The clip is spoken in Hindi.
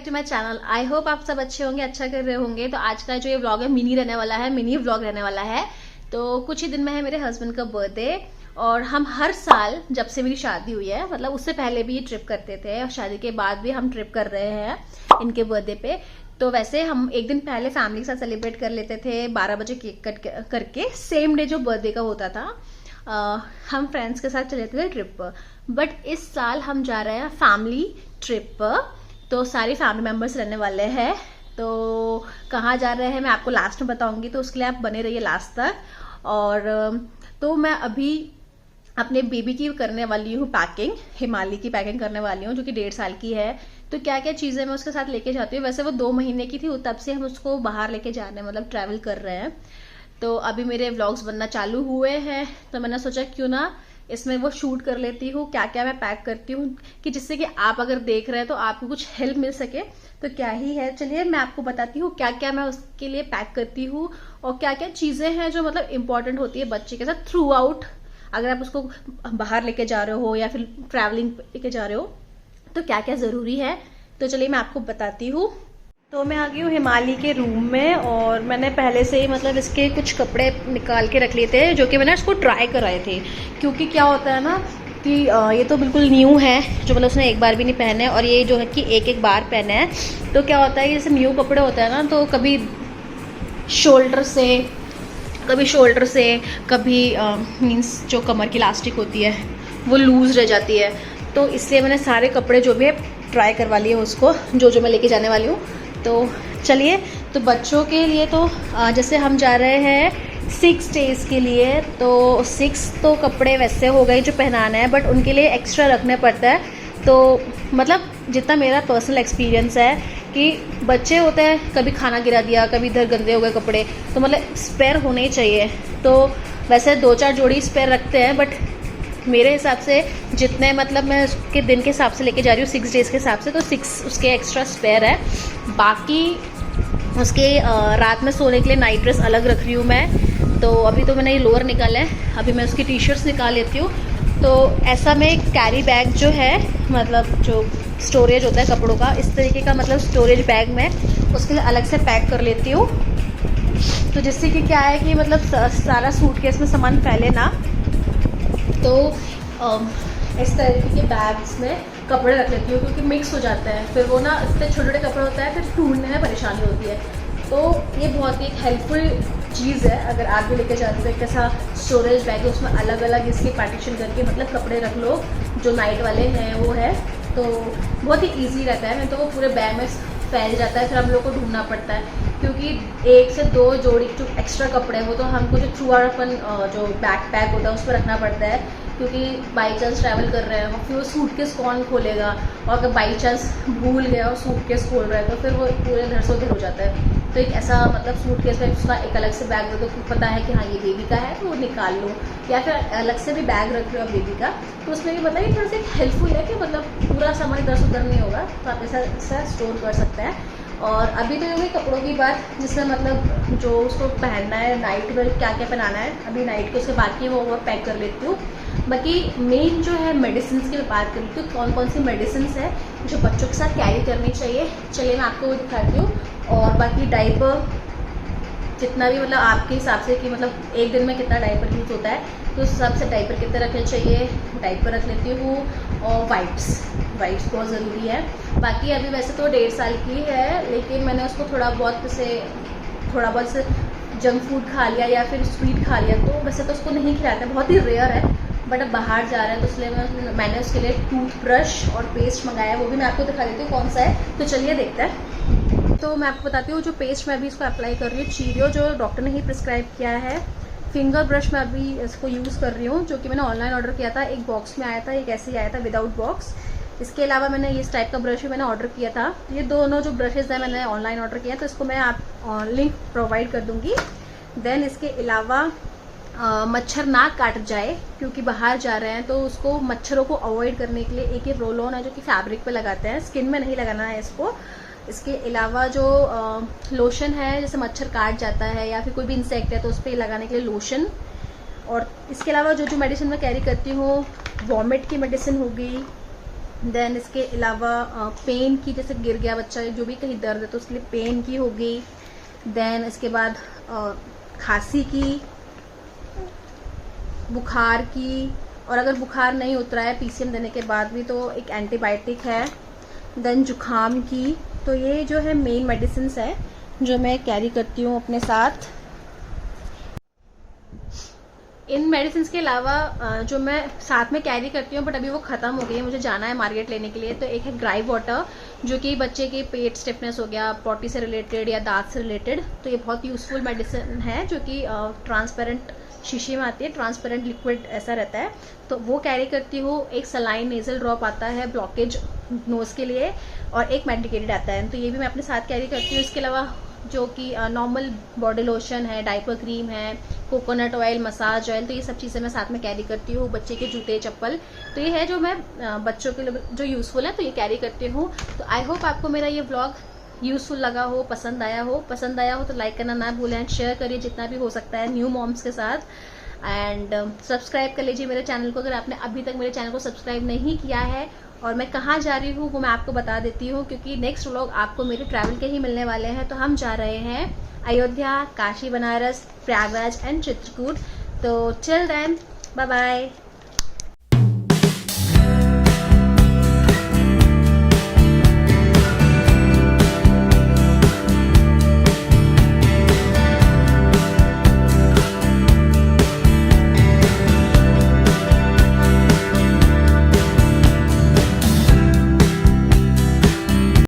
To my channel. I hope आप सब अच्छे होंगे, अच्छा कर रहे होंगे। तो आज का जो ये व्लॉग है मिनी रहने वाला है, मिनी व्लॉग रहने वाला है। तो कुछ ही दिन में है मेरे हस्बैंड का बर्थडे और हम हर साल जब से मेरी शादी हुई है, मतलब उससे पहले भी ये ट्रिप करते थे और शादी के बाद भी हम ट्रिप कर रहे हैं इनके बर्थडे पे। तो वैसे हम एक दिन पहले फैमिली के साथ सेलिब्रेट कर लेते थे 12 बजे केक कट करके, सेम डे जो बर्थडे का होता था। हम फ्रेंड्स के साथ चले थे ट्रिप पर, बट इस साल हम जा रहे हैं फैमिली ट्रिप पर। तो सारे फैमिली मेम्बर्स रहने वाले हैं। तो कहाँ जा रहे हैं मैं आपको लास्ट में बताऊंगी, तो उसके लिए आप बने रहिए लास्ट तक। और तो मैं अभी अपने बेबी की करने वाली हूँ पैकिंग, हिमालय की पैकिंग करने वाली हूँ जो कि 1.5 साल की है। तो क्या क्या चीज़ें मैं उसके साथ लेके जाती हूँ। वैसे वो 2 महीने की थी, तब से हम उसको बाहर लेके जाने मतलब ट्रैवल कर रहे हैं। तो अभी मेरे व्लॉग्स बनना चालू हुए हैं, तो मैंने सोचा क्यों ना इसमें वो शूट कर लेती हूँ क्या क्या मैं पैक करती हूँ, कि जिससे कि आप अगर देख रहे हैं तो आपको कुछ हेल्प मिल सके। तो क्या ही है, चलिए मैं आपको बताती हूँ क्या क्या मैं उसके लिए पैक करती हूँ और क्या क्या चीज़ें हैं जो मतलब इंपॉर्टेंट होती है बच्चे के साथ थ्रू आउट। अगर आप उसको बाहर लेके जा रहे हो या फिर ट्रैवलिंग लेके जा रहे हो तो क्या क्या ज़रूरी है। तो चलिए मैं आपको बताती हूँ। तो मैं आ गई हूँ हिमालय के रूम में और मैंने पहले से ही मतलब इसके कुछ कपड़े निकाल के रख लिए थे जो कि मैंने इसको ट्राई कराए थे। क्योंकि क्या होता है ना कि ये तो बिल्कुल न्यू है, जो मतलब उसने एक बार भी नहीं पहने, और ये जो है कि एक बार पहने हैं। तो क्या होता है जैसे न्यू कपड़े होते हैं ना, तो कभी शोल्डर से कभी मीन्स जो कमर की इलास्टिक होती है वो लूज़ रह जाती है। तो इसलिए मैंने सारे कपड़े जो भी है ट्राई करवा लिए उसको, जो मैं लेके जाने वाली हूँ। तो चलिए, तो बच्चों के लिए तो जैसे हम जा रहे हैं 6 डेज़ के लिए, तो 6 तो कपड़े वैसे हो गए जो पहनाना है, बट उनके लिए एक्स्ट्रा रखना पड़ता है। तो मतलब जितना मेरा पर्सनल एक्सपीरियंस है कि बच्चे होते हैं, कभी खाना गिरा दिया, कभी इधर गंदे हो गए कपड़े, तो मतलब स्पेयर होने ही चाहिए। तो वैसे 2-4 जोड़ी स्पेयर रखते हैं, बट मेरे हिसाब से जितने मतलब मैं उसके दिन के हिसाब से लेके जा रही हूँ 6 डेज़ के हिसाब से, तो 6 उसके एक्स्ट्रा स्पेयर है। बाकी उसके रात में सोने के लिए नाइट ड्रेस अलग रख रही हूँ मैं। तो अभी तो मैंने ये लोअर निकाला है, अभी मैं उसकी टी-शर्ट्स निकाल लेती हूँ। तो ऐसा में कैरी बैग जो है, मतलब जो स्टोरेज होता है कपड़ों का, इस तरीके का मतलब स्टोरेज बैग में उसके लिए अलग से पैक कर लेती हूँ। तो जिससे कि क्या है कि मतलब सारा सूटकेस में सामान फैले ना। तो इस तरीके के बैग्स में कपड़े रख लेती हूँ, क्योंकि मिक्स हो जाता है फिर वो ना, इतने छोटे छोटे कपड़े होता है, फिर ढूंढने में परेशानी होती है। तो ये बहुत ही हेल्पफुल चीज़ है। अगर आप भी लेके जाते हो एक ऐसा स्टोरेज बैग है, उसमें अलग अलग इसकी पार्टीशन करके मतलब कपड़े रख लो, जो नाइट वाले हैं वो है, तो बहुत ही ईजी रहता है। नहीं तो वो पूरे बैग में फैल जाता है, फिर हम लोग को ढूंढना पड़ता है। क्योंकि 1 से 2 जोड़ी जो एक्स्ट्रा कपड़े हैं वो तो हमको जो थ्रू आउट अपन जो बैक पैक होता है उस पर रखना पड़ता है, क्योंकि बाई चांस ट्रैवल कर रहे हैं, फिर वो सूटकेस कौन खोलेगा, और अगर बाई चांस भूल गया और सूटकेस खोल रहा है तो फिर वो पूरे इधर से उधर हो जाता है। तो एक ऐसा मतलब सूटकेस में उसका एक अलग से बैग दे दो, पता है कि हाँ ये बेबी का है तो वो निकाल लो, या फिर अलग से भी बैग रख लो बेबी का। तो उसमें भी बताइए थोड़ा सा हेल्पफुल है कि मतलब पूरा सामान इधर से उधर नहीं होगा, तो आप ऐसा स्टोर कर सकते हैं। और अभी तो ये हुई कपड़ों की बात, जिसमें मतलब जो उसको पहनना है नाइट में क्या क्या पहनाना है, अभी नाइट के उसके बाकी वो पैक कर लेती हूँ। बाकी मेन जो है मेडिसिन की मैं बात कर लेती हूँ, कौन कौन सी मेडिसिन है जो बच्चों के साथ कैरी करनी चाहिए। चलिए मैं आपको वो दिखाती हूँ। और बाकी डाइपर जितना भी मतलब आपके हिसाब से कि मतलब एक दिन में कितना डाइपर यूज़ होता है, तो उस हिसाब से डाइपर कितने रखने चाहिए, डाइपर रख लेती हूँ। और वाइप्स बहुत ज़रूरी है। बाकी अभी वैसे तो 1.5 साल की है, लेकिन मैंने उसको थोड़ा बहुत से जंक फूड खा लिया या फिर स्वीट खा लिया, तो वैसे तो उसको नहीं खिलाते, बहुत ही रेयर है। बट अब बाहर जा रहे हैं तो इसलिए मैंने उसके लिए टूथब्रश और पेस्ट मंगाया है, वो भी मैं आपको दिखा देती हूँ कौन सा है। तो चलिए देखते हैं। तो मैं आपको बताती हूँ जो पेस्ट मैं अभी इसको अप्लाई कर रही हूँ, चीरियो जो डॉक्टर ने ही प्रिस्क्राइब किया है। फिंगर ब्रश मैं अभी इसको यूज़ कर रही हूँ, जो कि मैंने ऑनलाइन ऑर्डर किया था, एक बॉक्स में आया था, एक ऐसे ही आया था विदाउट बॉक्स। इसके अलावा मैंने इस टाइप का ब्रश भी मैंने ऑर्डर किया था। ये दोनों जो ब्रशेज़ हैं मैंने ऑनलाइन ऑर्डर किया, तो इसको मैं आप लिंक प्रोवाइड कर दूँगी। देन इसके अलावा मच्छर ना काट जाए, क्योंकि बाहर जा रहे हैं तो उसको मच्छरों को अवॉइड करने के लिए एक ये रोल ऑन है जो कि फैब्रिक पे लगाते हैं, स्किन में नहीं लगाना है इसको। इसके अलावा जो लोशन है, जैसे मच्छर काट जाता है या फिर कोई भी इंसेक्ट है तो उस पर लगाने के लिए लोशन। और इसके अलावा जो मेडिसिन मैं कैरी करती हूँ, वॉमिट की मेडिसिन हो गई, देन इसके अलावा पेन की, जैसे गिर गया बच्चा, जो भी कहीं दर्द है तो उसके लिए पेन की होगी। देन इसके बाद खांसी की, बुखार की, और अगर बुखार नहीं उतरा है पीसीएम देने के बाद भी तो एक एंटीबायोटिक है। देन जुखाम की। तो ये जो है मेन मेडिसिन है जो मैं कैरी करती हूँ अपने साथ। इन मेडिसिन के अलावा जो मैं साथ में कैरी करती हूँ बट अभी वो ख़त्म हो गई है, मुझे जाना है मार्केट लेने के लिए, तो एक है ग्राइव वाटर, जो कि बच्चे के पेट स्टिफनेस हो गया, पॉटी से रिलेटेड या दांत से रिलेटेड, तो ये बहुत यूज़फुल मेडिसिन है, जो कि ट्रांसपेरेंट शीशे में आती है, ट्रांसपेरेंट लिक्विड ऐसा रहता है, तो वो कैरी करती हूँ। एक सलाइन नेजल ड्रॉप आता है ब्लॉकेज नोज़ के लिए, और एक मेडिकेटेड आता है, तो ये भी मैं अपने साथ कैरी करती हूँ। इसके अलावा जो कि नॉर्मल बॉडी लोशन है, डाइपर क्रीम है, कोकोनट ऑयल, मसाज ऑयल, तो ये सब चीज़ें मैं साथ में कैरी करती हूँ। बच्चे के जूते, चप्पल, तो ये है जो मैं बच्चों के लिए जो यूज़फुल है तो ये कैरी करती हूँ। तो आई होप आपको मेरा ये व्लॉग यूज़फुल लगा हो, पसंद आया हो तो लाइक करना ना भूलें एंड शेयर करिए जितना भी हो सकता है न्यू मॉम्स के साथ, एंड सब्सक्राइब कर लीजिए मेरे चैनल को अगर आपने अभी तक मेरे चैनल को सब्सक्राइब नहीं किया है। और मैं कहाँ जा रही हूँ वो मैं आपको बता देती हूँ, क्योंकि नेक्स्ट व्लॉग आपको मेरे ट्रैवल के ही मिलने वाले हैं। तो हम जा रहे हैं अयोध्या, काशी, बनारस, प्रयागराज एंड चित्रकूट। तो टिल देन, बाय बाय।